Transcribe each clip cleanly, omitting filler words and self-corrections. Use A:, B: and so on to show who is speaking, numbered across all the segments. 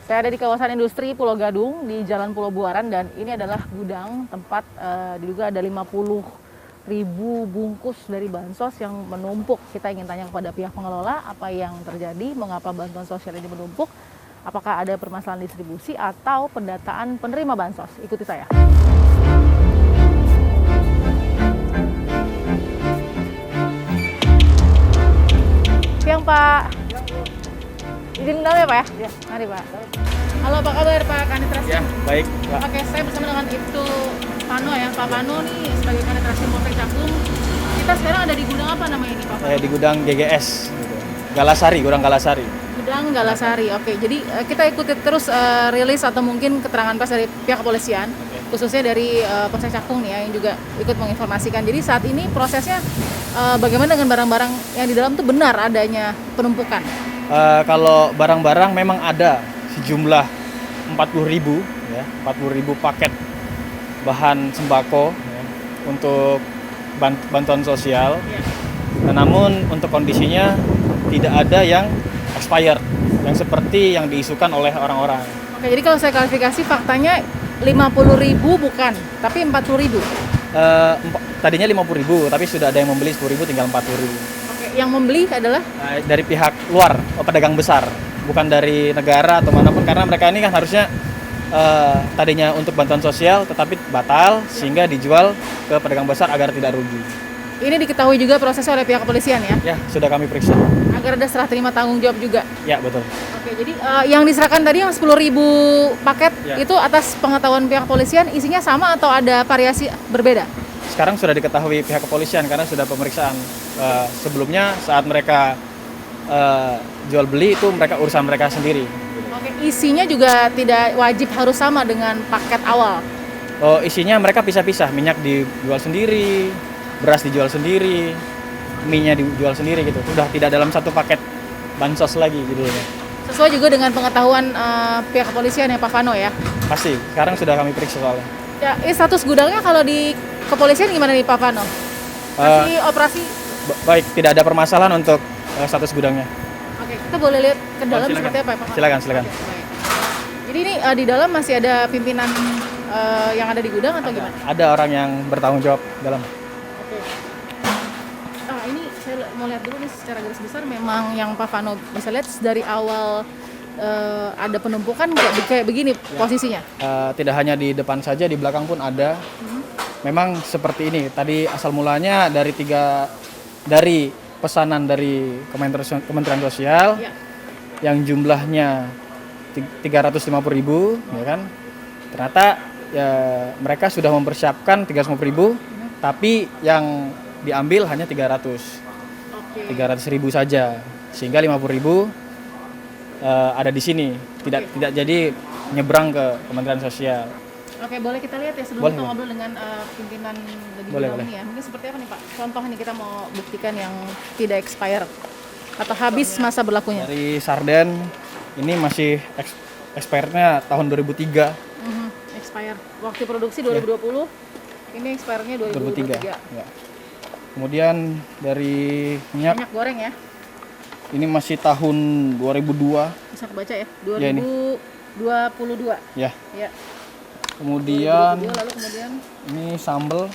A: Saya ada di kawasan industri Pulau Gadung di Jalan Pulau Buaran dan ini adalah gudang tempat diduga ada 50.000 bungkus dari bansos yang menumpuk. Kita ingin tanya kepada pihak pengelola apa yang terjadi, mengapa bantuan sosial ini menumpuk, apakah ada permasalahan distribusi atau pendataan penerima bansos. Ikuti saya. Siang Pak. Izin dalam ya Pak ya? Iya. Mari Pak. Halo, apa kabar Pak Kanitrasi?
B: Ya, baik Pak.
A: Oke, saya bersama dengan Ibtu Pano ya. Pak Pano nih sebagai Kanitrasi Polsek Cakung. Kita sekarang ada di gudang apa namanya ini Pak Pano?
B: Di gudang GGS, Galasari, gudang Galasari.
A: Gudang Galasari, oke. Jadi kita ikuti terus rilis atau mungkin keterangan pers dari pihak kepolisian, khususnya dari Polsek Cakung nih ya, yang juga ikut menginformasikan. Jadi saat ini prosesnya bagaimana dengan barang-barang yang di dalam itu benar adanya penumpukan?
B: Kalau barang-barang memang ada sejumlah 40.000 ya, 40.000 paket bahan sembako ya, untuk bantuan sosial. Namun untuk kondisinya tidak ada yang expired, yang seperti yang diisukan oleh orang-orang.
A: Oke, jadi kalau saya klarifikasi faktanya 50.000 bukan, tapi 40.000.
B: Tadinya 50.000, tapi sudah ada yang membeli 10.000, tinggal 40.000.
A: Yang membeli adalah
B: Dari pihak luar, pedagang besar, bukan dari negara atau manapun, karena mereka ini kan harusnya tadinya untuk bantuan sosial tetapi batal sehingga dijual ke pedagang besar agar tidak rugi.
A: ini diketahui juga prosesnya oleh pihak kepolisian ya?
B: Ya, sudah kami periksa.
A: Agar ada serah terima tanggung jawab juga?
B: Ya, betul.
A: Oke, jadi yang diserahkan tadi yang 10.000 paket
B: Ya.
A: itu atas pengetahuan pihak kepolisian isinya sama atau ada variasi berbeda?
B: Sekarang sudah diketahui pihak kepolisian karena sudah pemeriksaan. Sebelumnya saat mereka jual beli itu urusan mereka sendiri.
A: Oke, isinya juga tidak wajib harus sama dengan paket awal?
B: Isinya mereka pisah-pisah, minyak dijual sendiri, beras dijual sendiri, mie-nya dijual sendiri gitu. Sudah tidak dalam satu paket bansos lagi gitu.
A: Sesuai juga dengan pengetahuan pihak kepolisian ya Pak Vano ya?
B: Pasti, sekarang sudah kami periksa soalnya.
A: Ya, status gudangnya kalau di kepolisian gimana nih Pak Vano? Masih operasi?
B: Baik, tidak ada permasalahan untuk status gudangnya.
A: Oke, kita boleh lihat ke dalam
B: silakan.
A: seperti apa ya Pak Vano?
B: Silakan.
A: Oke, baik. Jadi ini di dalam masih ada pimpinan yang ada di gudang atau gimana?
B: Ada orang yang bertanggung jawab dalam.
A: Oke. Ini saya mau lihat dulu nih secara garis besar memang yang Pak Vano bisa lihat dari awal ada penumpukan kayak begini posisinya?
B: Tidak hanya di depan saja, di belakang pun ada. Memang seperti ini. Tadi asal mulanya dari pesanan dari Kementerian Sosial yang jumlahnya 350.000, ya kan? Ternyata ya mereka sudah mempersiapkan 350.000, tapi yang diambil hanya 300.000 saja, sehingga 50.000 ada di sini, tidak jadi nyebrang ke Kementerian Sosial.
A: Oke, boleh kita lihat ya sebelum kita ngobrol dengan pimpinan di gudang ini ya. Mungkin seperti apa nih Pak? Contoh nih kita mau buktikan yang tidak expired atau habis masa berlakunya.
B: Dari sarden ini masih expirednya tahun 2003.
A: Expired. Waktu produksi 2020, ini expirednya 2023.
B: Ya. Kemudian dari minyak
A: goreng ya.
B: ini masih tahun 2002.
A: Bisa kebaca ya? 2022.
B: Ya.
A: Ya.
B: Kemudian
A: 2022, lalu kemudian
B: ini sambal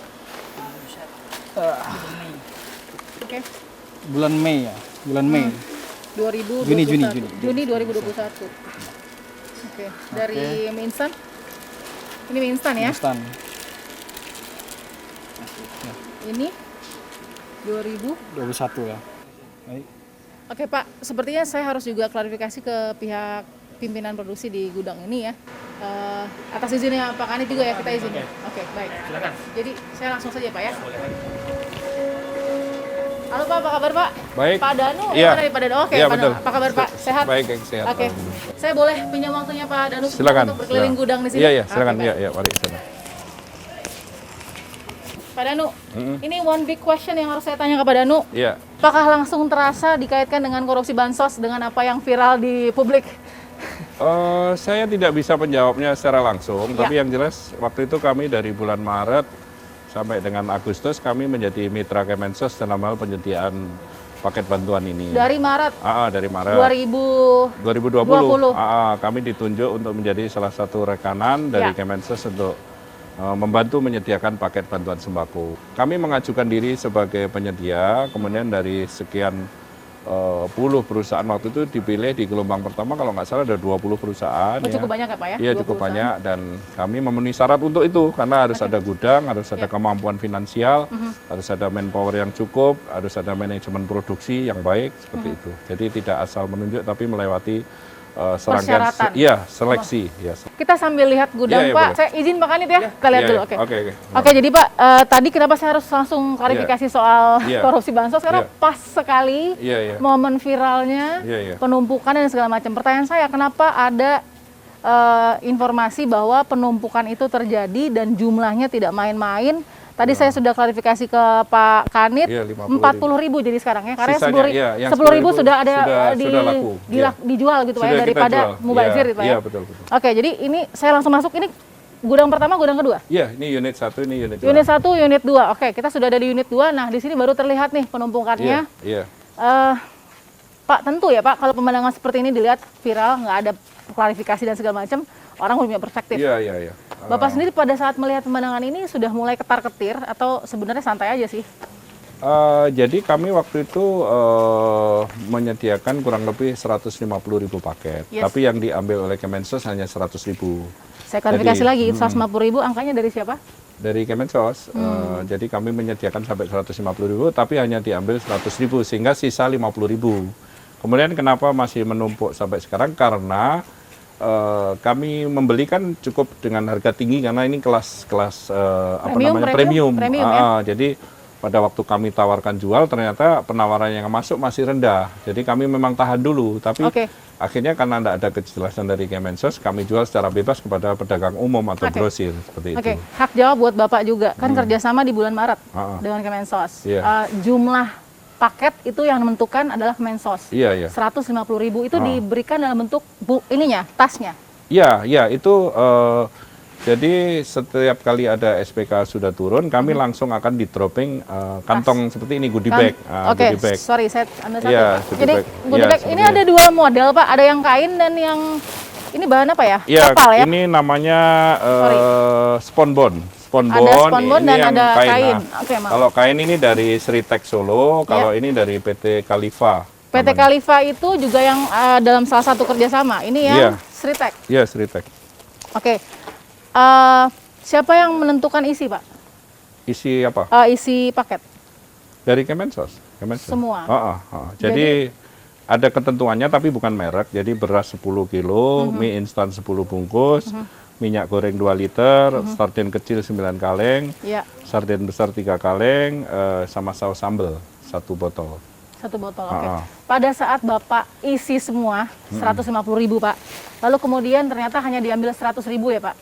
A: oke.
B: bulan Mei ya, bulan Mei.
A: 2021. Juni 2021. Oke. Dari mie instan. Ini mie instan ya?
B: Instan.
A: Ini
B: 2021 ya. Baik.
A: Oke Pak, sepertinya saya harus juga klarifikasi ke pihak pimpinan produksi di gudang ini ya. Atas izinnya Pak Kanit juga ya, kita izin. Oke, baik.
B: Silakan.
A: Jadi saya langsung saja Pak ya. Halo Pak, apa kabar Pak?
C: Baik.
A: Pak Danu,
C: Iya.
A: mana nih Pak Danu? Oke,
C: Iya,
A: Pak Danu.
C: betul.
A: Apa kabar Pak? Sehat?
C: Baik, sehat.
A: Oke. Saya boleh pinjam waktunya Pak Danu
C: Silakan.
A: untuk berkeliling gudang di sini?
C: Iya, silakan.
A: Oke, baik.
C: Iya, mari sana.
A: Pak Danu, ini one big question yang harus saya tanya ke Pak Danu.
C: Iya.
A: Apakah langsung terasa dikaitkan dengan korupsi bansos dengan apa yang viral di publik?
C: Saya tidak bisa menjawabnya secara langsung,
A: Ya.
C: tapi yang jelas waktu itu kami dari bulan Maret sampai dengan Agustus kami menjadi mitra Kemensos dalam hal penyediaan paket bantuan ini.
A: Dari Maret
C: Dari Maret
A: 2020.
C: Kami ditunjuk untuk menjadi salah satu rekanan dari Kemensos untuk membantu menyediakan paket bantuan sembako. Kami mengajukan diri sebagai penyedia, kemudian dari sekian puluh perusahaan waktu itu dipilih di gelombang pertama kalau nggak salah ada 20 perusahaan.
A: Cukup banyak ya Pak ya?
C: Iya cukup banyak dan kami memenuhi syarat untuk itu karena harus ada gudang, harus ada kemampuan finansial, harus ada manpower yang cukup, harus ada manajemen produksi yang baik seperti itu. Jadi tidak asal menunjuk tapi melewati serangkaian seleksi.
A: Kita sambil lihat gudang Pak. Saya izin Pak Kanit ya. Kita lihat dulu. Oke, jadi Pak tadi kenapa saya harus langsung klarifikasi soal korupsi bansos karena pas sekali momen viralnya penumpukan dan segala macam. Pertanyaan saya kenapa ada informasi bahwa penumpukan itu terjadi dan jumlahnya tidak main-main. Tadi saya sudah klarifikasi ke Pak Kanit, 40.000 jadi sekarang ya, karena 10.000 sudah ada dijual gitu Pak ya, daripada mubazir gitu Pak ya.
C: Betul.
A: Oke, jadi ini saya langsung masuk, ini gudang pertama, gudang kedua?
C: Iya, ini unit 1, ini unit 2.
A: Unit 1, unit 2, oke kita sudah ada di unit 2, nah di sini baru terlihat nih penumpukannya. Pak tentu ya Pak, kalau pemandangan seperti ini dilihat viral, nggak ada klarifikasi dan segala macam, orang punya perspektif.
C: Iya.
A: Bapak sendiri pada saat melihat pemandangan ini sudah mulai ketar-ketir atau sebenarnya santai aja sih?
C: Jadi kami waktu itu menyediakan kurang lebih 150.000 paket, tapi yang diambil oleh Kemensos hanya 100.000.
A: Saya klarifikasi lagi, 150.000 angkanya dari siapa?
C: Dari Kemensos. Jadi kami menyediakan sampai 150.000, tapi hanya diambil 100.000 sehingga sisa 50.000. Kemudian kenapa masih menumpuk sampai sekarang? Karena kami membelikan cukup dengan harga tinggi karena ini kelas premium. Jadi pada waktu kami tawarkan jual ternyata penawaran yang masuk masih rendah. Jadi kami memang tahan dulu, tapi akhirnya karena tidak ada kejelasan dari Kemensos, kami jual secara bebas kepada pedagang umum atau grosir seperti itu.
A: Hak jawab buat Bapak juga, kan kerjasama di bulan Maret dengan Kemensos. Jumlah paket itu yang menentukan adalah Kemensos. 150.000 itu diberikan dalam bentuk tasnya. Iya,
C: itu jadi setiap kali ada SPK sudah turun, kami langsung akan di dropping kantong seperti ini, goodie bag.
A: Sorry, saya ambil satu. Jadi goodie bag ini ada dua model Pak, ada yang kain dan yang ini bahan apa ya? Kapal ya?
C: Ini namanya sponbond.
A: Ada sponbond dan ada kain.
C: Kalau kain ini dari Sritek Solo, kalau ini dari PT Khalifa.
A: PT Khalifa itu juga yang dalam salah satu kerjasama. Ini yang Sritek.
C: Iya, Sritek.
A: Siapa yang menentukan isi Pak?
C: Isi apa?
A: Isi paket.
C: Dari Kemensos.
A: Semua.
C: Jadi ada ketentuannya tapi bukan merek. Jadi beras 10 kilo, mie instan 10 bungkus. Minyak goreng 2 liter, sarden kecil 9 kaleng, sarden besar 3 kaleng, sama saus sambal 1 botol.
A: 1 botol, Pada saat Bapak isi semua 150.000 Pak, lalu kemudian ternyata hanya diambil 100.000 ya Pak.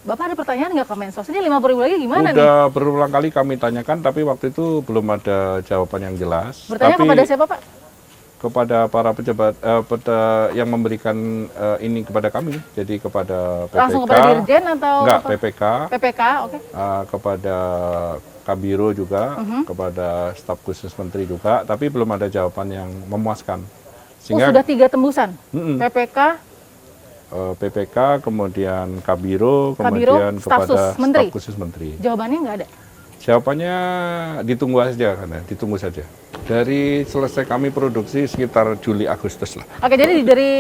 A: Bapak ada pertanyaan nggak ke Mensos? Ini 50.000 lagi gimana nih?
C: Udah berulang kali kami tanyakan, tapi waktu itu belum ada jawaban yang jelas.
A: Bertanya kepada siapa Pak?
C: Kepada para pejabat yang memberikan ini kepada kami, jadi kepada PPK.
A: Langsung kepada Dirjen atau
C: enggak,
A: apa? PPK,
C: kepada Kabiro juga, kepada staf khusus menteri juga, tapi belum ada jawaban yang memuaskan.
A: Sehingga sudah 3 tembusan.
C: PPK, kemudian Kabiro, kemudian kepada staf khusus menteri.
A: Jawabannya nggak ada.
C: Jawabannya ditunggu saja. Dari selesai kami produksi sekitar Juli Agustus lah.
A: Jadi dari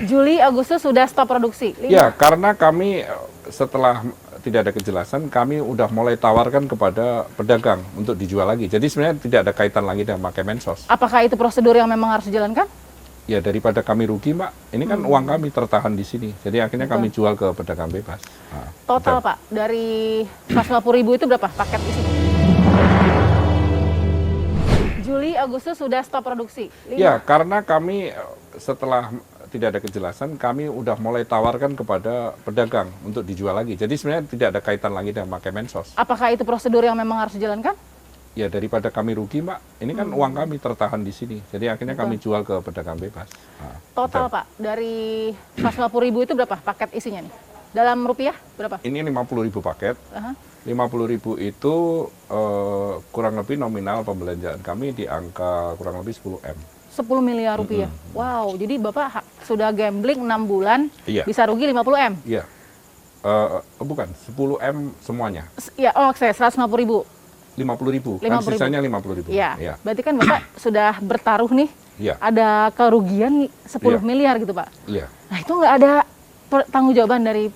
A: Juli Agustus sudah stop produksi.
C: Ya, karena kami setelah tidak ada kejelasan, kami udah mulai tawarkan kepada pedagang untuk dijual lagi. Jadi sebenarnya tidak ada kaitan lagi dengan Kemensos.
A: Apakah itu prosedur yang memang harus dijalankan?
C: Ya, daripada kami rugi, Mbak. Ini kan uang kami tertahan di sini. Jadi akhirnya kami jual ke pedagang bebas.
A: Total Pak, dari 150.000 itu berapa paket isinya? Juli, Agustus sudah stop produksi?
C: Ya, karena kami setelah tidak ada kejelasan, kami udah mulai tawarkan kepada pedagang untuk dijual lagi. Jadi sebenarnya tidak ada kaitan lagi dengan Kemensos.
A: Apakah itu prosedur yang memang harus dijalankan?
C: Ya, daripada kami rugi, Mbak. Ini kan uang kami tertahan di sini. Jadi akhirnya kami jual ke pedagang bebas.
A: Total Pak, dari 150.000 itu berapa paket isinya nih? Dalam rupiah berapa?
C: Ini 50.000 paket.
A: Aha.
C: 50.000 itu kurang lebih nominal pembelanjaan kami di angka kurang lebih 10 M.
A: 10 miliar rupiah. Wow, jadi Bapak sudah gambling 6 bulan,
C: Iya.
A: bisa rugi 50 M?
C: Iya. Bukan, 10 M semuanya.
A: Ya, oh saya 150.000.
C: 50.000.
A: 50.000.
C: Kan sisanya 50.000.
A: Iya.
C: Iya.
A: Berarti kan Bapak sudah bertaruh nih,
C: Iya.
A: ada kerugian 10
C: Iya.
A: miliar gitu Pak.
C: Iya.
A: Nah itu nggak ada tanggung jawaban dari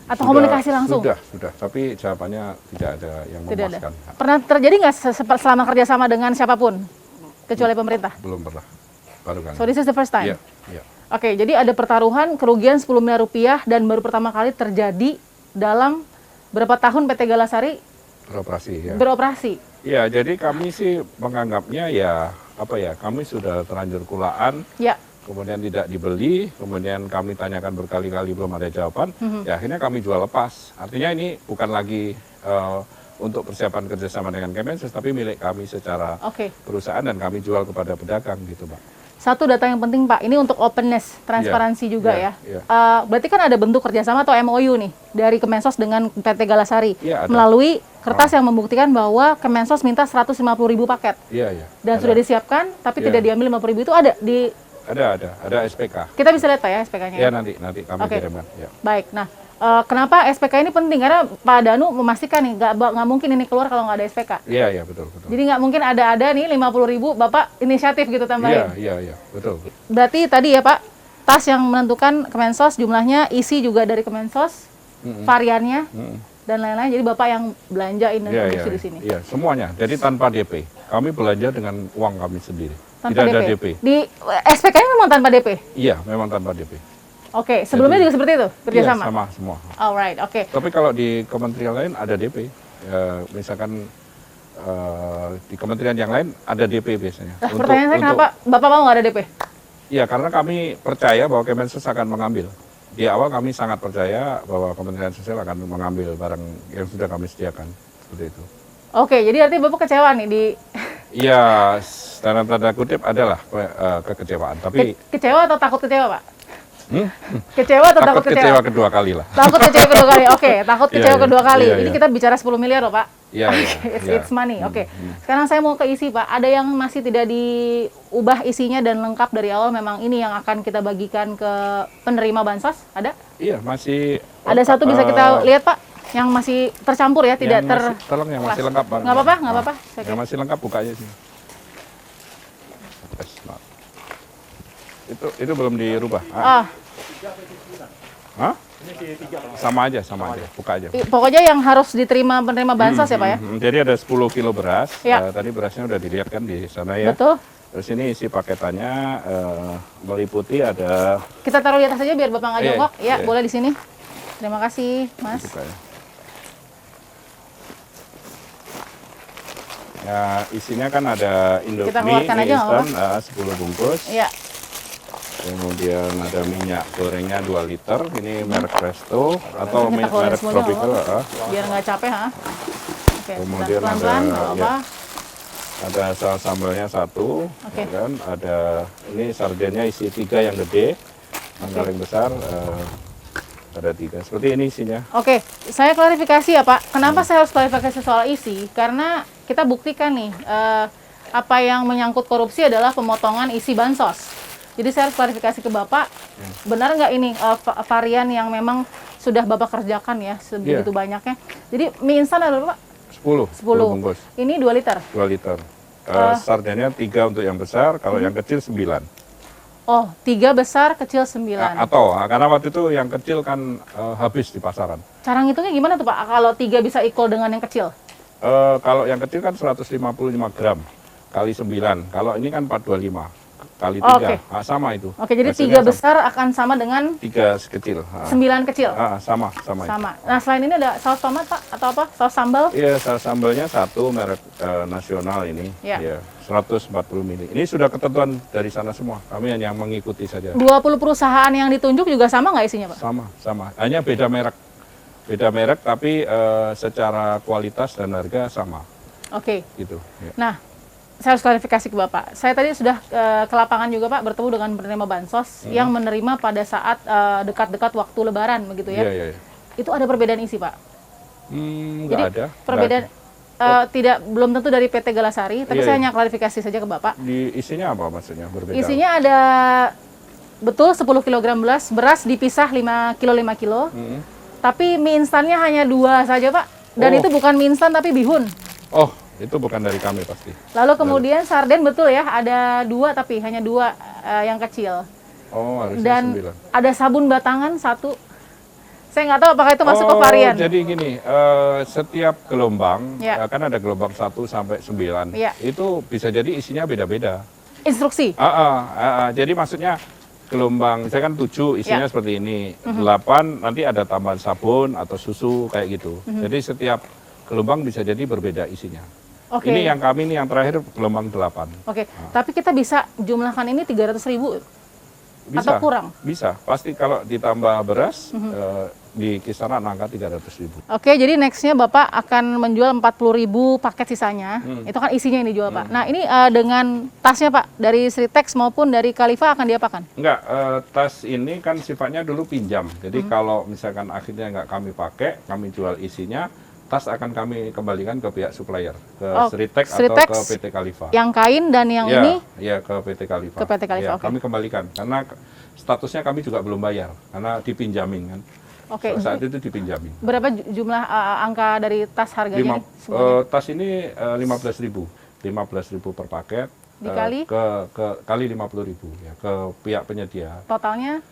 A: atau komunikasi langsung?
C: Sudah. Tapi jawabannya tidak ada yang
A: Tidak ada.
C: memuaskan.
A: Pernah terjadi nggak selama kerjasama dengan siapapun kecuali pemerintah?
C: Belum pernah. Baru kali.
A: So this is the first time.
C: Iya. Iya.
A: Oke, jadi ada pertaruhan kerugian 10 miliar rupiah dan baru pertama kali terjadi dalam berapa tahun PT Galasari
C: Beroperasi ya.
A: beroperasi?
C: Ya, jadi kami sih menganggapnya ya apa ya, kami sudah terlanjur kulaan,
A: Ya,
C: kemudian tidak dibeli, kemudian kami tanyakan berkali-kali belum ada jawaban, ya akhirnya kami jual lepas. Artinya ini bukan lagi untuk persiapan kerjasama dengan Kemensos, tapi milik kami secara
A: oke.
C: perusahaan dan kami jual kepada pedagang gitu, Pak.
A: Satu data yang penting Pak, ini untuk openness, transparansi juga
C: iya,
A: ya.
C: iya.
A: Berarti kan ada bentuk kerjasama atau MOU nih dari Kemensos dengan PT Galasari
C: Iya, ada.
A: melalui kertas yang membuktikan bahwa Kemensos minta 150.000 paket
C: Iya, iya.
A: dan
C: Ada.
A: sudah disiapkan, tapi
C: Iya.
A: tidak diambil 50.000 itu ada di.
C: Ada SPK.
A: Kita bisa lihat Pak ya SPK-nya.
C: Ya nanti kami
A: Oke.
C: kirimkan. Ya.
A: Baik, nah kenapa SPK ini penting? Karena Pak Danu memastikan nih, nggak mungkin ini keluar kalau nggak ada SPK.
C: Iya, betul.
A: Jadi nggak mungkin ada nih 50.000, Bapak inisiatif gitu tambahin.
C: Iya, betul.
A: Berarti tadi ya Pak, tas yang menentukan Kemensos jumlahnya, isi juga dari Kemensos, variannya, dan lain-lain. Jadi Bapak yang belanjain dan produksi di sini.
C: Iya, semuanya. Jadi tanpa DP. Kami belanja dengan uang kami sendiri.
A: Tanpa
C: Tidak ada
A: DP.
C: DP.
A: Di SPK-nya memang tanpa DP?
C: Iya, memang tanpa DP.
A: Oke, sebelumnya juga seperti itu? Kerjasama?
C: Iya, sama semua.
A: Alright, oke.
C: Tapi kalau di kementerian lain ada DP. Ya, misalkan di kementerian yang lain ada DP biasanya.
A: Nah, pertanyaan saya kenapa Bapak mau nggak ada DP?
C: Iya, karena kami percaya bahwa Kemensos akan mengambil. Di awal kami sangat percaya bahwa Kementerian Sosial akan mengambil barang yang sudah kami sediakan. Seperti itu.
A: Oke, jadi artinya Bapak kecewa nih di...
C: Iya, dalam tanda kutip adalah kekecewaan. Tapi
A: Kecewa atau takut kecewa, Pak? Kecewa atau takut
C: kecewa kedua kali lah.
A: Takut kecewa kedua kali. Oke, takut
C: Iya,
A: kecewa
C: iya.
A: kedua kali.
C: Iya,
A: Ini
C: iya.
A: kita bicara 10 miliar loh, Pak.
C: Iya,
A: It's money. Oke. Sekarang saya mau ke isi, Pak. Ada yang masih tidak diubah isinya dan lengkap dari awal, memang ini yang akan kita bagikan ke penerima bansos? Ada?
C: Iya, masih.
A: Ada satu bisa kita lihat, Pak, yang masih tercampur ya, tidak
C: Tolong yang masih lengkap, Bang.
A: Nggak apa-apa, nggak apa-apa. Saya
C: Yang masih lengkap buka aja sih. Yes, maaf. Itu belum dirubah.
A: Ah,
C: Hah? Sama aja. Buka aja.
A: pokoknya yang harus diterima penerima bansos ya, Pak ya?
C: Jadi ada 10 kilo beras.
A: Ya.
C: Tadi berasnya udah dilihat kan di sana ya.
A: Betul.
C: Terus ini isi paketannya meliputi ada.
A: Kita taruh di atas aja biar Bapak nggak
C: Iya,
A: jongkok. Ya,
C: iya.
A: boleh di sini. Terima kasih, Mas.
C: Buka ya. Ya, isinya kan ada Indomie
A: Kita keluarkan aja, nggak
C: instan 10 bungkus.
A: Iya.
C: Kemudian ada minyak gorengnya 2 liter. Ini merek Presto atau
A: Kita keluarin
C: merek
A: semuanya,
C: Tropical.
A: nggak biar nggak capek, ha? Oke,
C: Kemudian
A: pelan-pelan,
C: ada,
A: nggak apa-apa.
C: Ada saus sambalnya 1,
A: Oke.
C: ya kan? Ada ini sardennya isi 3 yang gede, yang paling besar ada 3. Seperti ini isinya.
A: Oke, saya klarifikasi ya Pak. Kenapa saya harus klarifikasi soal isi? Karena kita buktikan nih, apa yang menyangkut korupsi adalah pemotongan isi bansos. Jadi saya harus klarifikasi ke Bapak, benar nggak ini varian yang memang sudah Bapak kerjakan ya, sebegitu banyaknya. Jadi mie instan ada berapa Pak?
C: 10 bungkus,
A: Ini 2 liter?
C: 2 liter. Sardennya 3 untuk yang besar, kalau yang kecil 9.
A: Oh, 3 besar, kecil 9.
C: Atau, karena waktu itu yang kecil kan habis di pasaran.
A: Cara ngitungnya gimana tuh Pak? Kalau 3 bisa equal dengan yang kecil?
C: Kalau yang kecil kan 155 gram kali 9. Kalau ini kan 425 kali 3.
A: Oke.
C: Sama itu.
A: Oke, jadi
C: Hasilnya
A: 3 besar akan sama dengan
C: 3 kecil.
A: 9 kecil?
C: Sama itu.
A: Sama. Nah, selain ini ada saus tomat Pak? Atau apa? Saus sambal?
C: Iya, saus sambalnya 1 merek nasional ini.
A: Ya.
C: Iya, 140 mili. Ini sudah ketentuan dari sana semua. Kami hanya mengikuti saja.
A: 20 perusahaan yang ditunjuk juga sama nggak isinya Pak?
C: Sama. Hanya beda merek. Beda merek, tapi secara kualitas dan harga sama.
A: Oke.
C: Gitu. Ya.
A: Nah, saya harus klarifikasi ke Bapak. Saya tadi sudah ke lapangan juga Pak, bertemu dengan penerima bansos yang menerima pada saat dekat-dekat waktu Lebaran, begitu ya.
C: Iya.
A: itu ada perbedaan isi, Pak?
C: Nggak
A: Jadi
C: ada.
A: perbedaan belum tentu dari PT Galasari, tapi
C: Iya,
A: saya
C: iya.
A: hanya klarifikasi saja ke Bapak.
C: Di isinya apa maksudnya berbeda?
A: Isinya ada betul 10 kg beras dipisah 5 kilo 5 kilo. Tapi mie instannya hanya 2 saja, Pak. Dan
C: Oh.
A: itu bukan mie instan tapi bihun.
C: Oh, itu bukan dari kami pasti.
A: Lalu kemudian sarden betul ya, ada 2 tapi hanya 2 yang kecil.
C: Oh, harusnya
A: Dan
C: 9.
A: ada sabun batangan 1. Saya nggak tahu apakah itu masuk ke varian.
C: Jadi gini, setiap gelombang,
A: Ya.
C: kan ada gelombang 1 sampai 9.
A: Ya.
C: Itu bisa jadi isinya beda-beda.
A: Instruksi.
C: Jadi maksudnya gelombang, saya kan 7 isinya
A: Ya.
C: seperti ini. 8 nanti ada tambahan sabun atau susu kayak gitu. Jadi setiap gelombang bisa jadi berbeda isinya.
A: Oke.
C: Ini yang kami nih yang terakhir gelombang 8.
A: Oke. Tapi kita bisa jumlahkan ini 300.000
C: Bisa.
A: atau kurang?
C: Bisa. Pasti kalau ditambah beras di kisaran angka 300.000.
A: Oke, jadi nextnya Bapak akan menjual 40.000 paket sisanya. Itu kan isinya yang dijual, Pak. Nah, ini dengan tasnya, Pak, dari Sritex maupun dari Khalifa akan diapakan?
C: Enggak, tas ini kan sifatnya dulu pinjam. Jadi kalau misalkan akhirnya nggak kami pakai, kami jual isinya, tas akan kami kembalikan ke pihak supplier, ke Sritex atau
A: Sritex
C: ke PT Khalifa.
A: Yang kain dan yang
C: Ya,
A: ini
C: ya ke PT Khalifa.
A: ke PT Khalifa,
C: Ya,
A: oke.
C: kami kembalikan karena statusnya kami juga belum bayar karena dipinjamin kan.
A: oke.
C: Saat itu dipinjamin.
A: Berapa jumlah angka dari tas harganya nih?
C: Tas ini 15.000, 15.000 per paket.
A: Dikali?
C: Ke kali 50.000 ya ke pihak penyedia.
A: Totalnya?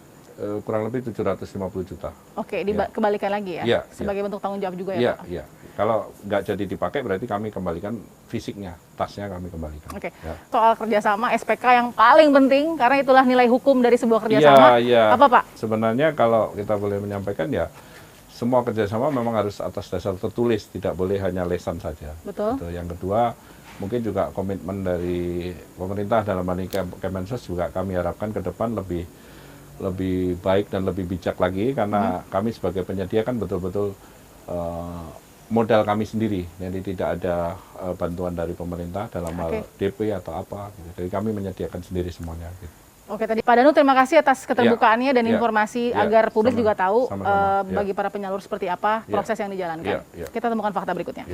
C: Kurang lebih 750 juta.
A: Oke, dikembalikan lagi ya?
C: Iya,
A: Sebagai bentuk tanggung jawab juga ya,
C: Iya,
A: Pak?
C: iya. Kalau nggak jadi dipakai berarti kami kembalikan fisiknya, tasnya kami kembalikan.
A: Oke.
C: Ya.
A: Soal kerjasama SPK yang paling penting, karena itulah nilai hukum dari sebuah kerjasama.
C: Iya.
A: Apa, Pak?
C: Sebenarnya kalau kita boleh menyampaikan ya, semua kerjasama memang harus atas dasar tertulis, tidak boleh hanya lesan saja.
A: Betul.
C: Gitu. Yang kedua, mungkin juga komitmen dari pemerintah dalam hal ini Kemensos juga kami harapkan ke depan lebih baik dan lebih bijak lagi karena kami sebagai penyedia kan betul-betul modal kami sendiri, jadi tidak ada bantuan dari pemerintah dalam hal DP atau apa. Gitu. Jadi kami menyediakan sendiri semuanya. Gitu.
A: Oke, tadi Pak Danu terima kasih atas keterbukaannya dan informasi agar publik juga tahu bagi para penyalur seperti apa proses yang dijalankan. Kita temukan fakta berikutnya.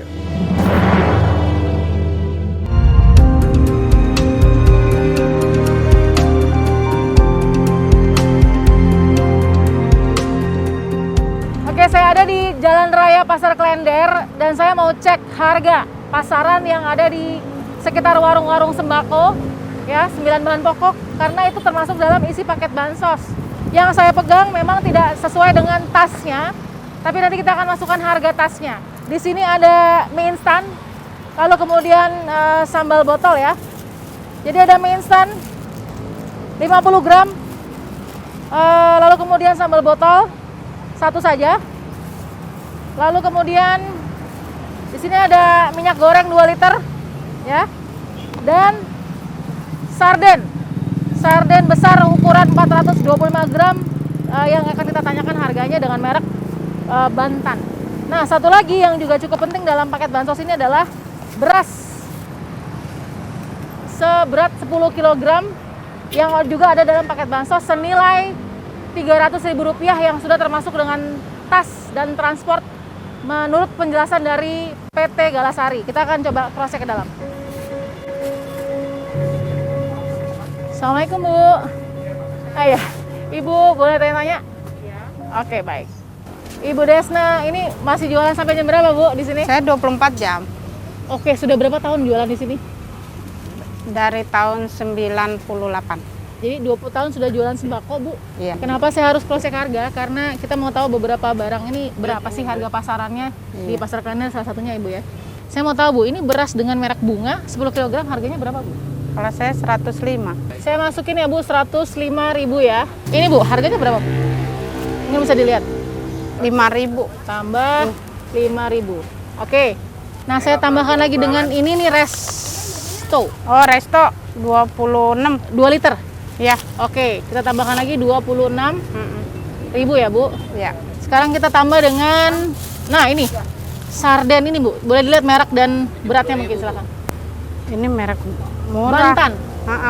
A: Oke, saya ada di Jalan Raya Pasar Klender dan saya mau cek harga pasaran yang ada di sekitar warung-warung sembako ya, 9 bahan pokok karena itu termasuk dalam isi paket bansos. Yang saya pegang memang tidak sesuai dengan tasnya, tapi nanti kita akan masukkan harga tasnya. Di sini ada mie instan, lalu kemudian sambal botol ya. Jadi ada mie instan 50 gram, lalu kemudian sambal botol 1 saja. Lalu kemudian di sini ada minyak goreng 2 liter ya. Dan sarden besar ukuran 425 gram yang akan kita tanyakan harganya dengan merek Bantan. Nah, satu lagi yang juga cukup penting dalam paket bansos ini adalah beras seberat 10 kg yang juga ada dalam paket bansos senilai Rp300.000 yang sudah termasuk dengan tas dan transport menurut penjelasan dari PT Galasari. Kita akan coba cross-check ke dalam. Assalamualaikum, Bu. Iya. Ibu boleh tanya-tanya? Iya. Oke, baik. Ibu Desna, ini masih jualan sampai jam berapa, Bu, di sini?
D: Saya 24 jam.
A: Oke, sudah berapa tahun jualan di sini?
D: Dari tahun 98.
A: Jadi 20 tahun sudah jualan sembako, Bu.
D: Iya.
A: Kenapa saya harus cross-check harga? Karena kita mau tahu beberapa barang ini berapa sih harga pasarannya di Pasar Klender salah satunya, Ibu ya. Saya mau tahu, Bu, ini beras dengan merek Bunga 10 kg harganya berapa, Bu?
D: Kalau saya 105.
A: Saya masukin ya, Bu, 105.000 ya. Ini, Bu, harganya berapa, Bu? Ini bisa dilihat.
D: 5.000.
A: Tambah 5.000. Oke. Nah, saya tambahkan lagi dengan ini nih resto.
D: Oh, resto 26.
A: 2 liter.
D: Ya.
A: Oke, kita tambahkan lagi 26.000 ya, Bu.
D: Ya.
A: Sekarang kita tambah dengan, nah ini, sarden ini, Bu. Boleh dilihat merek dan beratnya mungkin, silakan.
D: Ini merek murah.
A: Bantan.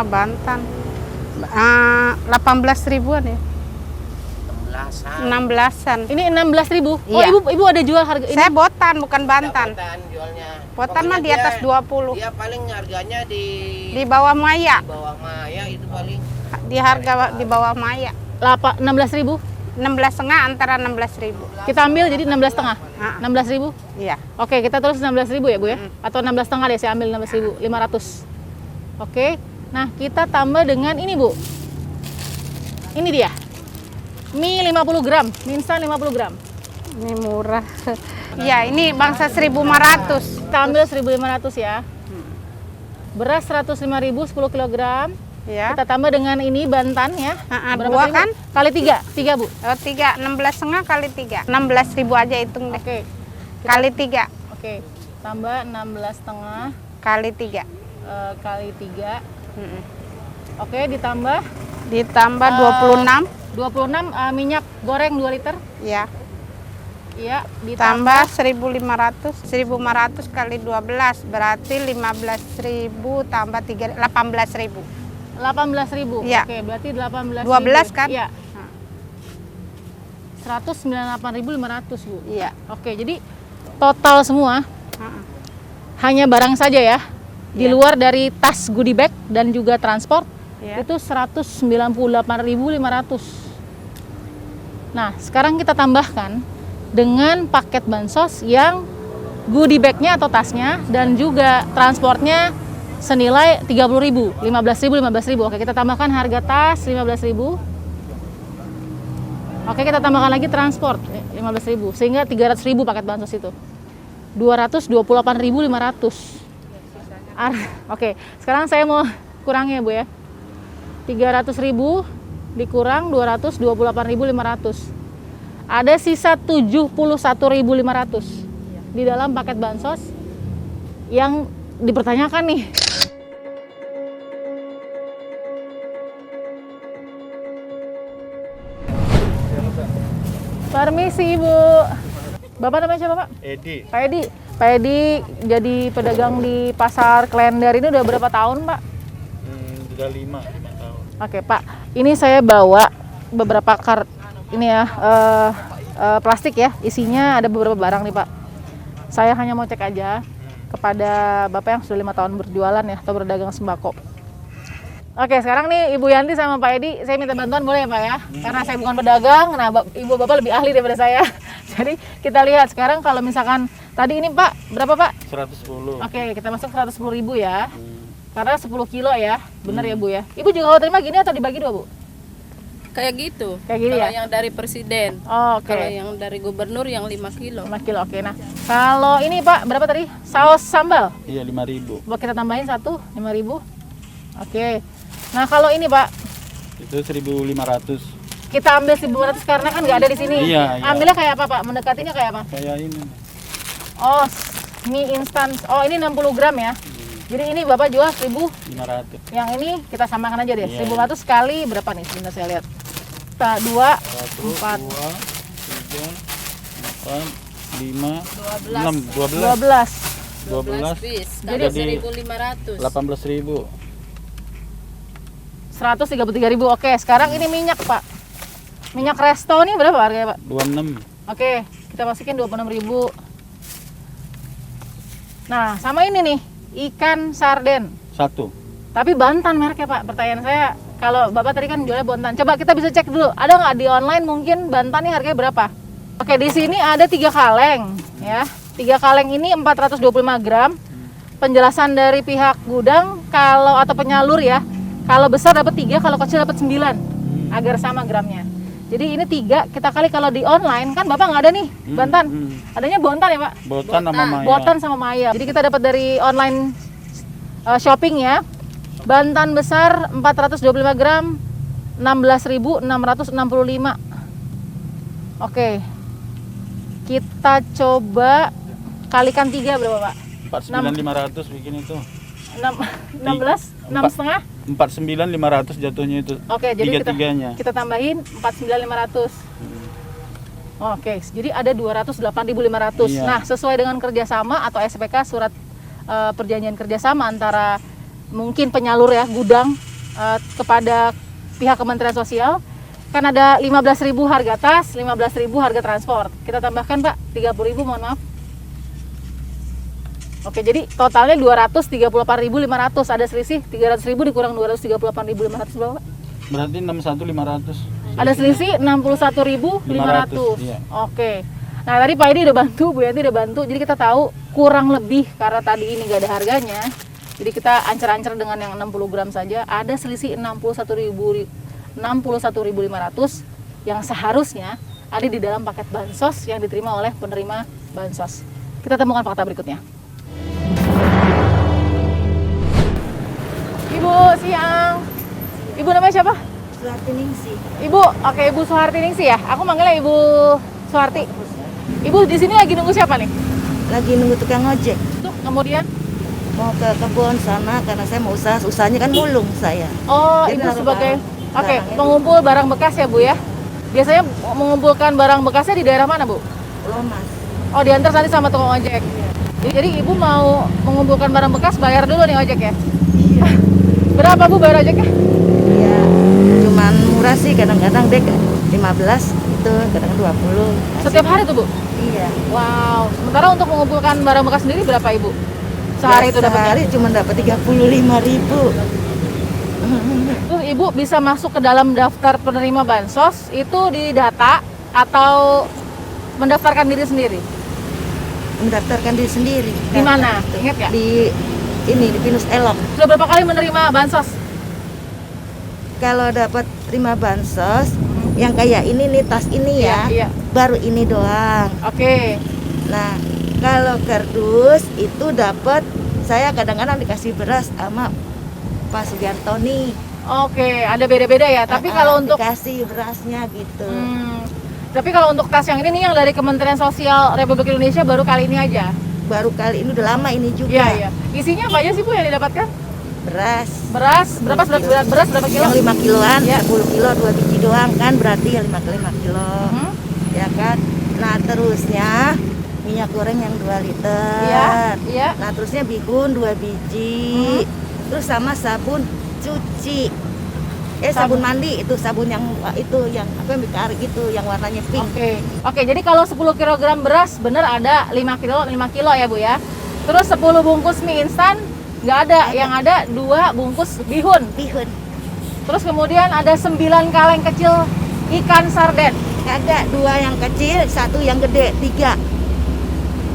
D: Bantan. 18 ribuan ya. 16-an.
A: Ini 16.000. Oh,
D: Iya.
A: ibu ada jual harga ini?
D: Saya botan bukan bantan.
E: Botan jualnya.
D: Botan mah di
E: Pokoknya
D: atas 20.
E: Dia paling harganya di
D: Di bawah Maya.
E: bawah Maya itu paling.
D: Di harga di bawah Maya.
A: 16.000.
D: 16,5 antara 16.000.
A: Kita ambil jadi 16,5.
D: Ah.
A: 16.000.
D: Iya.
A: Oke, kita terus 16.000 ya, Bu ya? Atau 16,5 deh, saya ambil 16.500. Oke. Nah, kita tambah dengan ini, Bu. Ini dia. Mie 50 gram, mie instan 50 gram.
D: Ini murah. Iya, ini bangsa 1.500.
A: Kita ambil 1.500 ya. Beras 105.000 10 kg.
D: Ya.
A: Kita tambah dengan ini bantan ya.
D: Dua
A: tadi, Bu?
D: kan?
A: Kali 3, 3 Bu.
D: 3, 16,5 kali 3. 16.000 aja hitung deh.
A: Oke.
D: Kali 3.
A: Oke. Tambah 16,5
D: Kali 3.
A: kali 3. Oke, ditambah
D: Ditambah
A: 26 minyak goreng 2 liter.
D: 26. Ya.
A: Iya,
D: Tambah 1.500. 1.500 kali 12 berarti 15.000 tambah 18.000.
A: 18.000.
D: Iya.
A: Oke, berarti 18.000.
D: 12 kan?
A: Iya. 198.500, Bu.
D: Iya.
A: Oke, jadi total semua hanya barang saja ya. Di
D: Iya.
A: luar dari tas goodie bag dan juga transport
D: Iya.
A: itu 198.500. Nah, sekarang kita tambahkan dengan paket bansos yang goodie bag-nya atau tasnya dan juga transportnya senilai 30.000, 15.000. Oke, kita tambahkan harga tas 15.000. Oke, kita tambahkan lagi transport 15.000 sehingga 300.000 paket bansos itu. 228.500. Oke, sekarang saya mau kurangnya, Bu ya. 300.000 dikurang 228.500. Ada sisa 71.500 di dalam paket bansos yang dipertanyakan nih. Permisi, Ibu. Bapak namanya siapa, Pak?
B: Edi.
A: Pak Edi. Pak Edi jadi pedagang di Pasar Klender ini udah berapa tahun, Pak?
B: Sudah 5 tahun.
A: Oke, Pak. Ini saya bawa beberapa plastik ya. Isinya ada beberapa barang nih, Pak. Saya hanya mau cek aja kepada Bapak yang sudah 5 tahun berjualan ya atau berdagang sembako. Oke, sekarang nih Ibu Yanti sama Pak Edi, saya minta bantuan boleh ya, Pak ya? Karena saya bukan pedagang, nah Ibu Bapak lebih ahli daripada saya. Jadi kita lihat sekarang kalau misalkan tadi ini Pak, berapa Pak?
B: 110.
A: Oke, kita masuk 110.000 ya. Karena 10 kilo ya, benar ya Bu ya? Ibu juga kalau terima gini atau dibagi 2 Bu?
F: Kayak gitu.
A: Kayak gini
F: Kalau
A: ya?
F: yang dari presiden.
A: Oh, oke.
F: Kalau yang dari gubernur yang 5 kilo.
A: 5 kilo, oke. Nah, kalau ini Pak, berapa tadi? Saus sambal?
B: Iya, 5.000.
A: Buat kita tambahin 5.000. Oke. Nah, kalau ini Pak,
B: Itu 1.500.
A: kita ambil 1.500 karena kan nggak ada di sini.
B: Iya, iya.
A: Ambilnya kayak apa Pak? Mendekatinya kayak apa?
B: Kayak ini.
A: Oh, mie instan. Oh, ini 60 gram ya. Jadi ini Bapak jual
B: 500.
A: yang ini kita samakan aja deh.
B: Iya.
A: 1.500 kali berapa nih? Sebentar saya lihat. 2,
B: 1,
A: 4,
B: 2, 3, 4, 5,
F: 12.
B: 6, 12.
A: 12.
B: 12.
F: Bis.
A: Jadi
F: Kalau 1.500.
B: 18.000.
A: 133.000. Oke, sekarang ini minyak, Pak. Minyak resto nih berapa harganya, Pak?
B: 26.
A: Oke, kita masukin 26.000. Nah, sama ini nih, ikan sarden.
B: 1.
A: Tapi Bantan mereknya, Pak. Pertanyaan saya, kalau Bapak tadi kan jualnya Bantan. Coba kita bisa cek dulu. Ada nggak di online mungkin Bantan nih harganya berapa? Oke, di sini ada 3 kaleng, ya. 3 kaleng ini 425 gram. Penjelasan dari pihak gudang kalau atau penyalur ya. Kalau besar dapat 3, kalau kecil dapat 9. Agar sama gramnya. Jadi ini 3, kita kali kalau di online kan Bapak nggak ada nih Bantan. Adanya Bontan ya, Pak?
B: Botan sama Maya.
A: Botan sama Maya. Jadi kita dapat dari online shopping ya. Bantan besar 425 gram 16.665. Oke. Kita coba kalikan 3 berapa, Pak?
B: 49.500 bikin itu.
A: 16 6,5.
B: 49.500 jatuhnya itu.
A: Oke, jadi
B: Tiga-tiganya.
A: kita tambahin 49.500. Oke, jadi ada 208.500.
B: Iya.
A: Nah, sesuai dengan kerjasama atau SPK surat perjanjian kerjasama antara mungkin penyalur ya gudang kepada pihak Kementerian Sosial, kan ada 15.000 harga tas, 15.000 harga transport. Kita tambahkan Pak, 30.000 mohon maaf. Oke, jadi totalnya 234.500. Ada selisih 300.000 dikurang 234.500 berapa Pak?
B: Berarti 61.500.
A: Ada selisih 61.500.
B: Iya.
A: Oke. Nah, tadi Pak Edi udah bantu, Bu Yanti udah bantu. Jadi kita tahu kurang lebih karena tadi ini gak ada harganya. Jadi kita ancer-ancer dengan yang 60 gram saja. Ada selisih 61.500 yang seharusnya ada di dalam paket bansos yang diterima oleh penerima bansos. Kita temukan fakta berikutnya. Ibu, siang. Ibu namanya siapa?
G: Suharti Ningsi.
A: Ibu, oke Ibu Suharti Ningsi ya. Aku manggilnya Ibu Suharti. Ibu di sini lagi nunggu siapa nih?
G: Lagi nunggu tukang ojek.
A: Tuh, kemudian
G: Mau ke kebun sana karena saya mau usaha. Usahanya kan mulung saya.
A: oh
G: Jadi
A: Ibu
G: naruh
A: sebagai
G: barangnya
A: pengumpul barang bekas ya Bu ya. Biasanya mengumpulkan barang bekasnya di daerah mana Bu?
G: Loh mas.
A: Oh diantar nanti sama tukang ojek. Jadi Ibu mau mengumpulkan barang bekas bayar dulu nih ojek ya?
G: Iya.
A: Berapa Bu bayar ojeknya?
G: Ya cuman murah sih kadang-kadang dek 15 itu kadang 20.
A: Setiap hari tuh Bu?
G: Iya.
A: Wow. Sementara untuk mengumpulkan barang bekas sendiri berapa Ibu? Sehari itu dapatnya?
G: Sehari cuma dapat 35.000.
A: Terus Ibu bisa masuk ke dalam daftar penerima bansos itu di data atau mendaftarkan diri sendiri?
G: Mendaftarkan diri sendiri.
A: Di mana?
G: Itu.
A: Ingat ya?
G: Di Pinus Elok.
A: Sudah berapa kali menerima bansos?
G: Kalau dapat terima bansos yang kayak ini nih tas ini ya,
A: Iya.
G: baru ini doang.
A: Oke.
G: Nah, kalau kardus itu dapat saya kadang-kadang dikasih beras sama Pak Sugiarto nih.
A: Oke, ada beda-beda ya. Tapi kalau untuk
G: dikasih berasnya gitu.
A: tapi kalau untuk tas yang ini nih yang dari Kementerian Sosial Republik Indonesia baru kali ini aja.
G: Baru kali ini udah lama ini juga.
A: Iya, iya. Isinya apa aja sih Bu yang didapatkan?
G: Beras.
A: Beras, berapa beras berapa kilo?
G: Yang 5 kiloan,
A: Ya.
G: 10 kilo 2 biji doang kan berarti ya 5 kilo.
A: Mhm.
G: Ya kan? Nah, terusnya minyak goreng yang 2 liter.
A: Iya, iya.
G: Nah, terusnya bihun 2 biji. Terus sama sabun cuci. Sabun mandi itu sabun yang itu yang apa yang bikar gitu yang warnanya pink.
A: Oke, jadi kalau 10 kg beras bener ada 5 kilo ya Bu ya. Terus 10 bungkus mie instan nggak ada, yang ada 2 bungkus bihun.
G: Bihun.
A: Terus kemudian ada 9 kaleng kecil ikan sarden.
G: Kagak, 2 yang kecil, 1 yang gede, 3.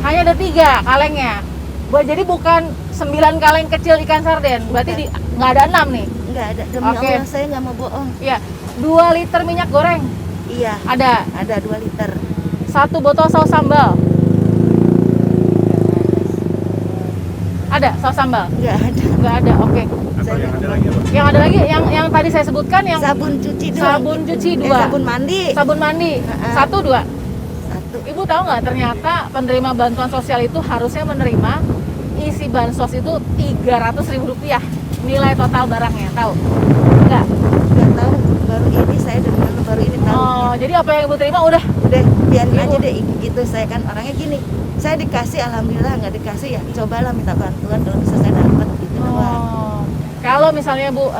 A: Hanya ada 3 kalengnya. Jadi bukan 9 kaleng kecil ikan sarden, berarti nggak ada 6 nih.
G: Enggak ada, demi
A: Oke.
G: Allah saya nggak mau bohong.
A: Iya, 2 liter minyak goreng
G: Iya,
A: ada,
G: ada 2 liter.
A: 1 botol saus sambal. Ada saus sambal?
G: Enggak ada.
A: Nggak ada, oke. Yang ada lagi, yang tadi saya sebutkan yang
G: Sabun cuci doang.
A: sabun cuci 2.
G: Sabun mandi.
A: Sabun mandi,
G: Heeh.
A: 1, 2.
G: 1.
A: Ibu tahu nggak ternyata penerima bantuan sosial itu harusnya menerima isi bansos itu Rp300.000 nilai total barangnya, tahu? Enggak?
G: Enggak tahu, baru ini saya dengar baru ini tahu.
A: Oh, jadi apa yang Ibu terima udah?
G: Udah, biarin aja deh gitu. Saya kan orangnya gini. Saya dikasih alhamdulillah, nggak dikasih ya cobalah minta bantuan kalau bisa saya dapat gitu doang.
A: Oh. Kalau misalnya Bu,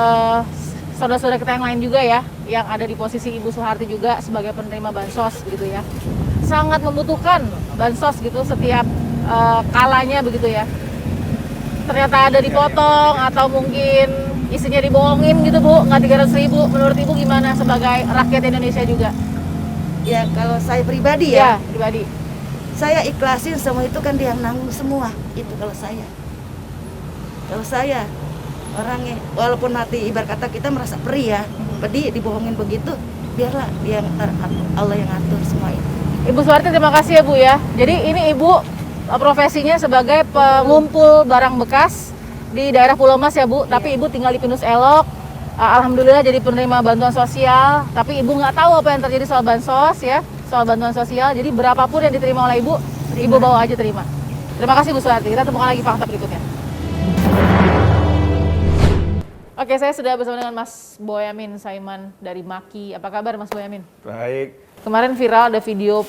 A: saudara-saudara kita yang lain juga ya, yang ada di posisi Ibu Suharti juga sebagai penerima bansos gitu ya, sangat membutuhkan bansos gitu setiap kalanya begitu ya. Ternyata ada dipotong atau mungkin isinya dibohongin gitu Bu, nggak 300.000. Menurut Ibu gimana sebagai rakyat Indonesia juga?
G: Ya kalau saya pribadi
A: Iya,
G: ya,
A: pribadi.
G: saya ikhlasin semua itu kan dia yang nanggung semua. Itu kalau saya. Kalau saya orangnya walaupun hati ibarat kata kita merasa perih ya, pedih dibohongin begitu, biarlah dia yang Allah yang ngatur semua itu.
A: Ibu Suharti terima kasih ya Bu ya. Jadi ini Ibu profesinya sebagai pengumpul barang bekas di daerah Pulau Mas ya Bu. Tapi Ibu tinggal di Pinus Elok. Alhamdulillah jadi penerima bantuan sosial. Tapi Ibu nggak tahu apa yang terjadi soal bansos ya, soal bantuan sosial. Jadi berapapun yang diterima oleh Ibu, Ibu bawa aja terima. Terima kasih Bu Suharti. Kita temukan lagi fakta berikutnya. Oke, saya sudah bersama dengan Mas Boyamin Saiman dari Maki. Apa kabar Mas Boyamin?
H: Baik,
A: Kemarin viral ada video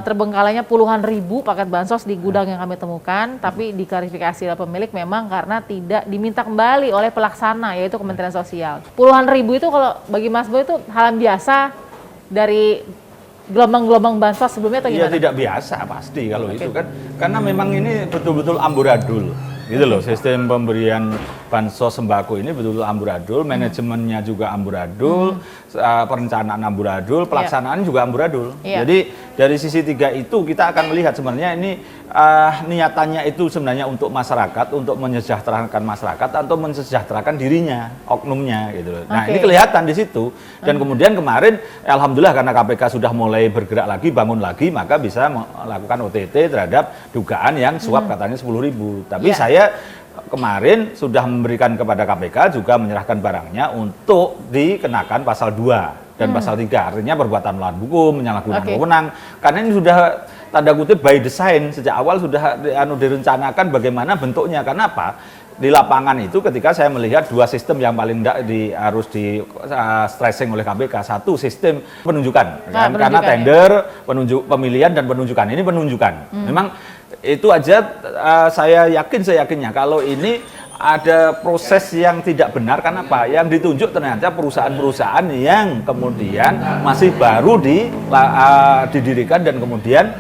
A: terbengkalainya puluhan ribu paket bansos di gudang yang kami temukan, tapi diklarifikasi oleh pemilik memang karena tidak diminta kembali oleh pelaksana, yaitu Kementerian Sosial. Puluhan ribu itu kalau bagi Mas Boy itu hal yang biasa dari gelombang-gelombang bansos sebelumnya atau
H: Iya
A: gimana?
H: tidak biasa pasti kalau itu kan, karena memang ini betul-betul amburadul. Gitu loh, sistem pemberian bansos sembako ini betul-betul amburadul, manajemennya juga amburadul, perencanaan amburadul, pelaksanaan juga amburadul.
A: Iya.
H: Jadi dari sisi tiga itu kita akan melihat sebenarnya ini niatannya itu sebenarnya untuk masyarakat, untuk mensejahterakan masyarakat atau mensejahterakan dirinya, oknumnya gitu loh. Nah,
A: Oke.
H: ini kelihatan di situ. Dan kemudian kemarin alhamdulillah karena KPK sudah mulai bergerak lagi, bangun lagi, maka bisa melakukan OTT terhadap dugaan yang suap katanya 10.000. Tapi
A: Iya.
H: saya kemarin sudah memberikan kepada KPK juga menyerahkan barangnya untuk dikenakan pasal 2 dan pasal 3, artinya perbuatan melawan hukum, menyalahgunakan
A: Oke.
H: wewenang. Karena ini sudah tanda kutip by design, sejak awal sudah direncanakan bagaimana bentuknya. Karena apa? Di lapangan itu ketika saya melihat dua sistem yang paling harus di stressing oleh KPK. Satu sistem penunjukan,
A: Nah,
H: kan? Karena
A: penunjukan,
H: tender, pemilihan dan penunjukan. Ini penunjukan. Memang itu aja saya yakinnya kalau ini ada proses yang tidak benar. Karena apa? Yang ditunjuk ternyata perusahaan-perusahaan yang kemudian masih baru didirikan dan kemudian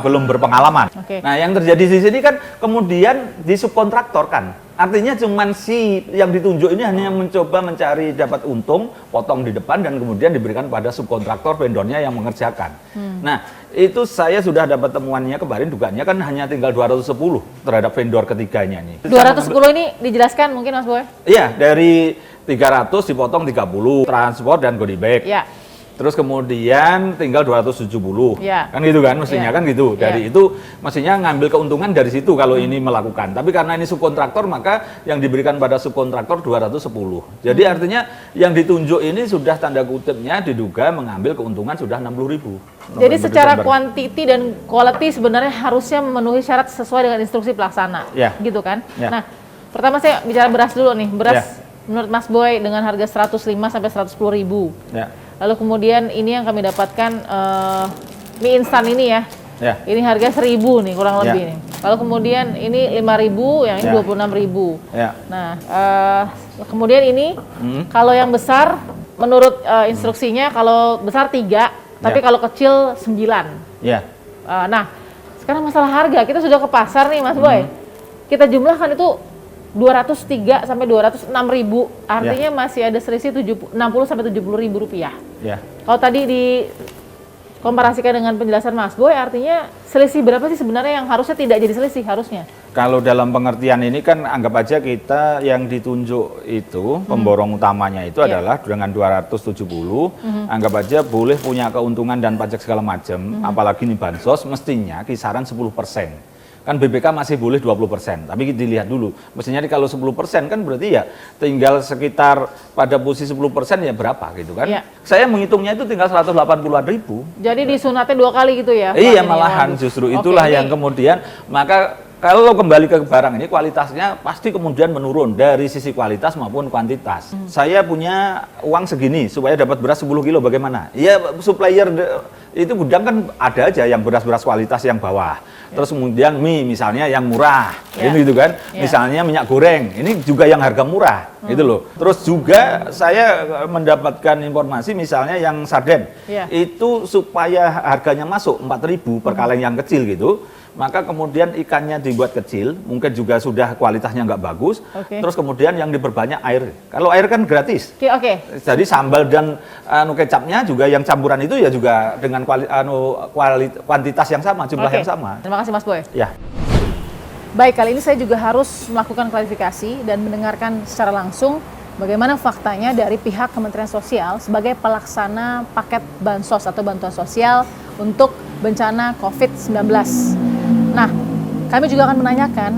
H: belum berpengalaman.
A: Oke.
H: Nah, yang terjadi di sini kan kemudian disubkontraktorkan. Artinya cuman si yang ditunjuk ini hanya mencoba mencari dapat untung, potong di depan dan kemudian diberikan pada subkontraktor vendornya yang mengerjakan. Nah, itu saya sudah dapat temuannya kemarin, dugaannya kan hanya tinggal 210 terhadap vendor ketiganya nih.
A: 210 ini dijelaskan mungkin Mas Boy?
H: Iya, dari 300 dipotong 30 transport dan goodie bag.
A: Ya.
H: Terus kemudian tinggal 270.
A: Ya.
H: Kan gitu kan mestinya
A: Ya.
H: kan gitu. Dari
A: Ya.
H: itu mestinya ngambil keuntungan dari situ kalau ini melakukan. Tapi karena ini subkontraktor maka yang diberikan pada subkontraktor 210. Jadi artinya yang ditunjuk ini sudah tanda kutipnya diduga mengambil keuntungan sudah 60.000.
A: Jadi secara quantity dan quality sebenarnya harusnya memenuhi syarat sesuai dengan instruksi pelaksana,
H: Ya.
A: gitu kan?
H: Ya.
A: Nah, pertama saya bicara beras dulu nih. Beras menurut Mas Boy dengan harga 105 sampai 110.000.
H: Ya.
A: Lalu kemudian ini yang kami dapatkan mie instan ini ya.
H: Ya.
A: Ini harga 1.000 nih kurang
H: Ya.
A: lebih nih. Lalu kemudian ini 5.000, yang ini
H: Ya.
A: 26.000.
H: Ya.
A: Nah, kemudian ini kalau yang besar menurut instruksinya kalau besar 3, tapi
H: Ya.
A: kalau kecil 9.
H: Ya.
A: Nah, sekarang masalah harga, kita sudah ke pasar nih Mas Boy. Kita jumlahkan itu 203 sampai 206.000, artinya masih ada selisih 60 sampai 70.000 rupiah.
H: Ya.
A: Kalau tadi dikomparasikan dengan penjelasan Mas Boy, artinya selisih berapa sih sebenarnya yang harusnya tidak jadi selisih harusnya?
H: Kalau dalam pengertian ini kan anggap aja kita yang ditunjuk itu pemborong utamanya itu
A: Iya.
H: adalah dengan 270, anggap aja boleh punya keuntungan dan pajak segala macam, apalagi ini bansos mestinya kisaran 10%. Kan BPK masih boleh 20%, tapi dilihat dulu. Mestinya kalau 10% kan berarti ya tinggal sekitar pada posisi 10% ya berapa gitu kan.
A: Iya.
H: Saya menghitungnya itu tinggal 180-an ribu.
A: Jadi disunatnya 2 kali gitu ya?
H: Iya,
A: Pak, ini,
H: malahan
A: waduh.
H: justru
A: Oke,
H: itulah
A: ini-
H: yang kemudian maka kalau kembali ke barang ini kualitasnya pasti kemudian menurun dari sisi kualitas maupun kuantitas. Saya punya uang segini supaya dapat beras 10 kilo bagaimana? Ya supplier itu gudang kan ada aja yang beras-beras kualitas yang bawah. Terus kemudian mie misalnya yang murah,
A: Ya.
H: gitu kan.
A: Ya.
H: Misalnya minyak goreng, ini juga yang harga murah, gitu loh. Terus juga saya mendapatkan informasi misalnya yang sarden,
A: Ya.
H: itu supaya harganya masuk 4.000 per kaleng yang kecil gitu, maka kemudian ikannya dibuat kecil, mungkin juga sudah kualitasnya nggak bagus,
A: Oke.
H: terus kemudian yang diperbanyak air. Kalau air kan gratis,
A: Oke.
H: jadi sambal dan kecapnya juga yang campuran itu ya juga dengan kuantitas yang sama, jumlah
A: Oke.
H: yang sama.
A: Terima kasih Mas Boy.
H: Ya.
A: Baik, kali ini saya juga harus melakukan klarifikasi dan mendengarkan secara langsung bagaimana faktanya dari pihak Kementerian Sosial sebagai pelaksana paket bansos atau bantuan sosial untuk bencana COVID-19. Nah, kami juga akan menanyakan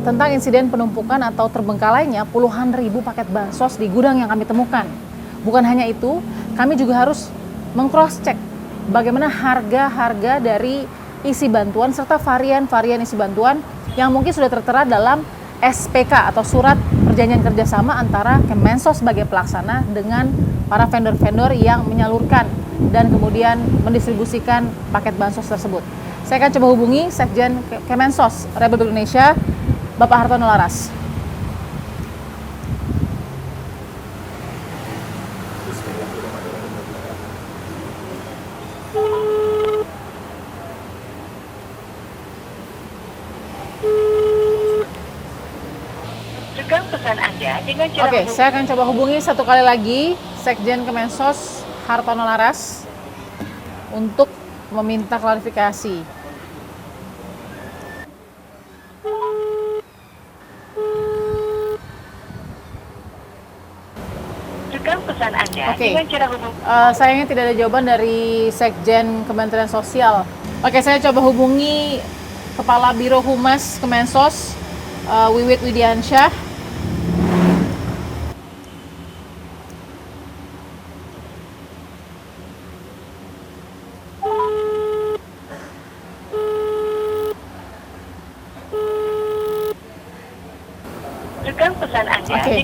A: tentang insiden penumpukan atau terbengkalainya puluhan ribu paket bansos di gudang yang kami temukan. Bukan hanya itu, kami juga harus meng-cross-check bagaimana harga-harga dari isi bantuan serta varian-varian isi bantuan yang mungkin sudah tertera dalam SPK atau Surat Perjanjian Kerjasama antara Kemensos sebagai pelaksana dengan para vendor-vendor yang menyalurkan dan kemudian mendistribusikan paket bansos tersebut. Saya akan coba hubungi Sekjen Kemensos Republik Indonesia, Bapak Hartono Laras. Oke, saya akan coba hubungi satu kali lagi Sekjen Kemensos Hartono Laras untuk meminta klarifikasi. Oke, sayangnya tidak ada jawaban dari Sekjen Kementerian Sosial. Oke, saya coba hubungi Kepala Biro Humas Kemensos, Wiwit Widiansyah. Oke,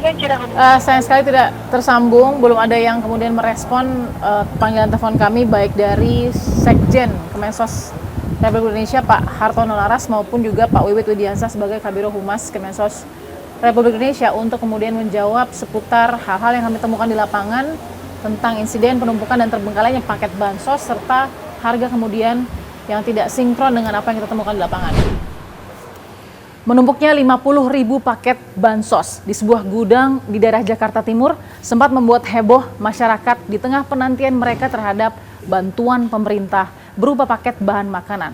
A: sayang sekali tidak tersambung, belum ada yang kemudian merespon panggilan telepon kami baik dari Sekjen Kemensos Republik Indonesia Pak Hartono Laras maupun juga Pak Wiwit Widiansyah sebagai Kabiro Humas Kemensos Republik Indonesia untuk kemudian menjawab seputar hal-hal yang kami temukan di lapangan tentang insiden penumpukan dan terbengkalainya paket bansos serta harga kemudian yang tidak sinkron dengan apa yang kita temukan di lapangan. Menumpuknya 50.000 paket bansos di sebuah gudang di daerah Jakarta Timur sempat membuat heboh masyarakat di tengah penantian mereka terhadap bantuan pemerintah berupa paket bahan makanan.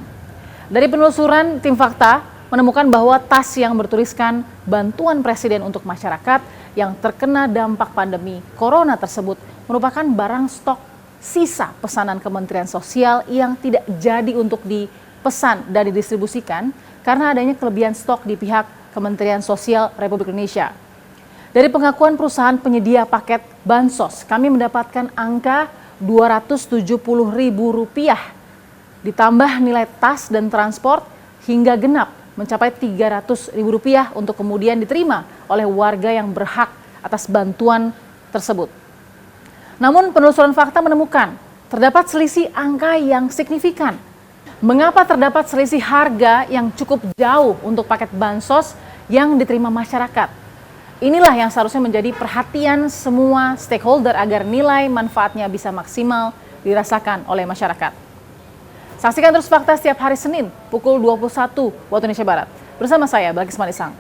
A: Dari penelusuran, tim fakta menemukan bahwa tas yang bertuliskan bantuan presiden untuk masyarakat yang terkena dampak pandemi corona tersebut merupakan barang stok sisa pesanan Kementerian Sosial yang tidak jadi untuk dipesan dan didistribusikan karena adanya kelebihan stok di pihak Kementerian Sosial Republik Indonesia. Dari pengakuan perusahaan penyedia paket bansos, kami mendapatkan angka Rp270.000 ditambah nilai tas dan transport hingga genap mencapai Rp300.000 untuk kemudian diterima oleh warga yang berhak atas bantuan tersebut. Namun penelusuran fakta menemukan terdapat selisih angka yang signifikan. Mengapa terdapat selisih harga yang cukup jauh untuk paket bansos yang diterima masyarakat? Inilah yang seharusnya menjadi perhatian semua stakeholder agar nilai manfaatnya bisa maksimal dirasakan oleh masyarakat. Saksikan terus Fakta setiap hari Senin pukul 21 waktu Indonesia Barat. Bersama saya, Balkis Manisang.